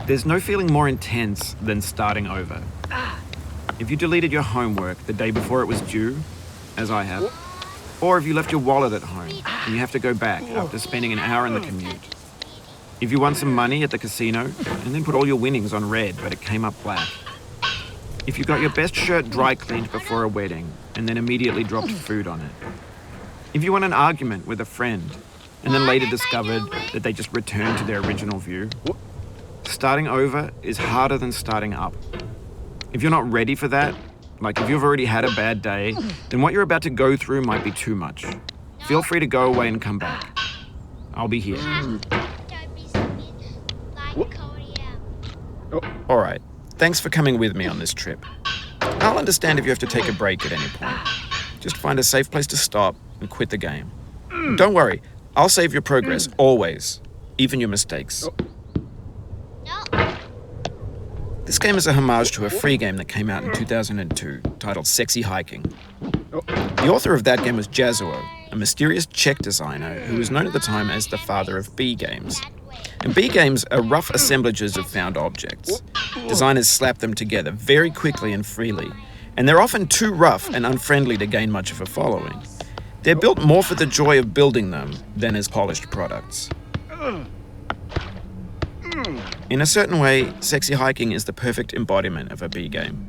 There's no feeling more intense than starting over. If you deleted your homework the day before it was due, as I have, or if you left your wallet at home and you have to go back after spending an hour in the commute. If you won some money at the casino and then put all your winnings on red but it came up black. If you got your best shirt dry cleaned before a wedding and then immediately dropped food on it. If you won an argument with a friend and then later discovered that they just returned to their original view. Starting over is harder than starting up. If you're not ready for that, like if you've already had a bad day, then what you're about to go through might be too much. Feel free to go away and come back. I'll be here. All right, thanks for coming with me on this trip. I'll understand if you have to take a break at any point. Just find a safe place to stop and quit the game. Don't worry, I'll save your progress, always, even your mistakes. This game is a homage to a free game that came out in 2002, titled Sexy Hiking. The author of that game was Jazuo, a mysterious Czech designer who was known at the time as the father of B games. And B games are rough assemblages of found objects. Designers slap them together very quickly and freely, and they're often too rough and unfriendly to gain much of a following. They're built more for the joy of building them than as polished products. In a certain way, Sexy Hiking is the perfect embodiment of a B game.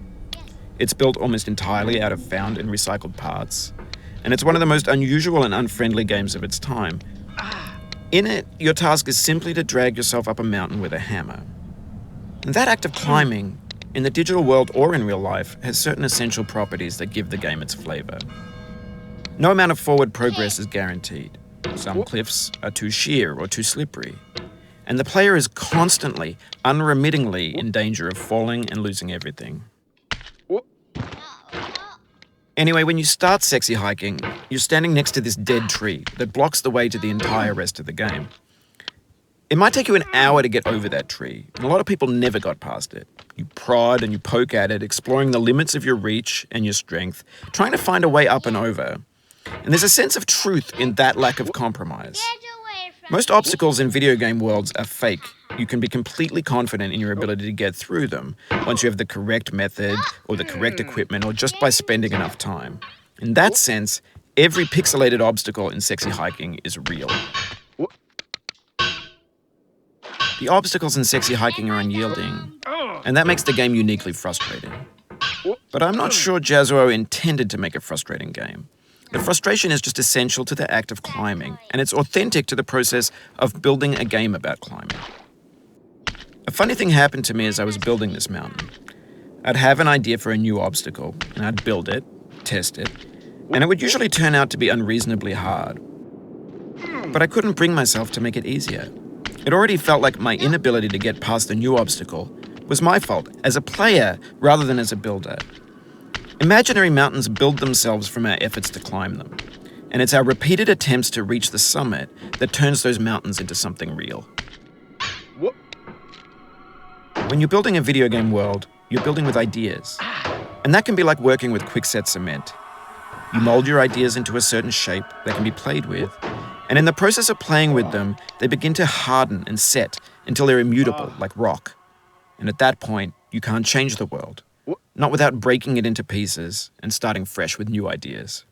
It's built almost entirely out of found and recycled parts, and it's one of the most unusual and unfriendly games of its time. In it, your task is simply to drag yourself up a mountain with a hammer. And that act of climbing, in the digital world or in real life, has certain essential properties that give the game its flavor. No amount of forward progress is guaranteed. Some cliffs are too sheer or too slippery. And the player is constantly, unremittingly in danger of falling and losing everything. Anyway, when you start Sexy Hiking, you're standing next to this dead tree that blocks the way to the entire rest of the game. It might take you an hour to get over that tree, and a lot of people never got past it. You prod and you poke at it, exploring the limits of your reach and your strength, trying to find a way up and over. And there's a sense of truth in that lack of compromise. Most obstacles in video game worlds are fake. You can be completely confident in your ability to get through them once you have the correct method or the correct equipment or just by spending enough time. In that sense, every pixelated obstacle in Sexy Hiking is real. The obstacles in Sexy Hiking are unyielding, and that makes the game uniquely frustrating. But I'm not sure Jazuo intended to make a frustrating game. The frustration is just essential to the act of climbing, and it's authentic to the process of building a game about climbing. A funny thing happened to me as I was building this mountain. I'd have an idea for a new obstacle, and I'd build it, test it, and it would usually turn out to be unreasonably hard. But I couldn't bring myself to make it easier. It already felt like my inability to get past the new obstacle was my fault as a player rather than as a builder. Imaginary mountains build themselves from our efforts to climb them, and it's our repeated attempts to reach the summit that turns those mountains into something real. When you're building a video game world, you're building with ideas, and that can be like working with quickset cement. You mold your ideas into a certain shape that can be played with, and in the process of playing with them, they begin to harden and set until they're immutable, like rock. And at that point, you can't change the world. Not without breaking it into pieces and starting fresh with new ideas.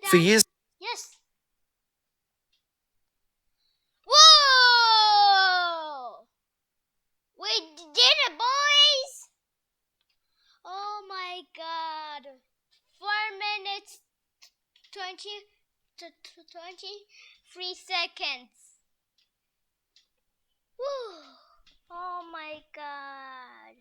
For years... Yes. Whoa! We did it, boys! Oh my god. 4 minutes, 23 seconds. Woo! Oh my god.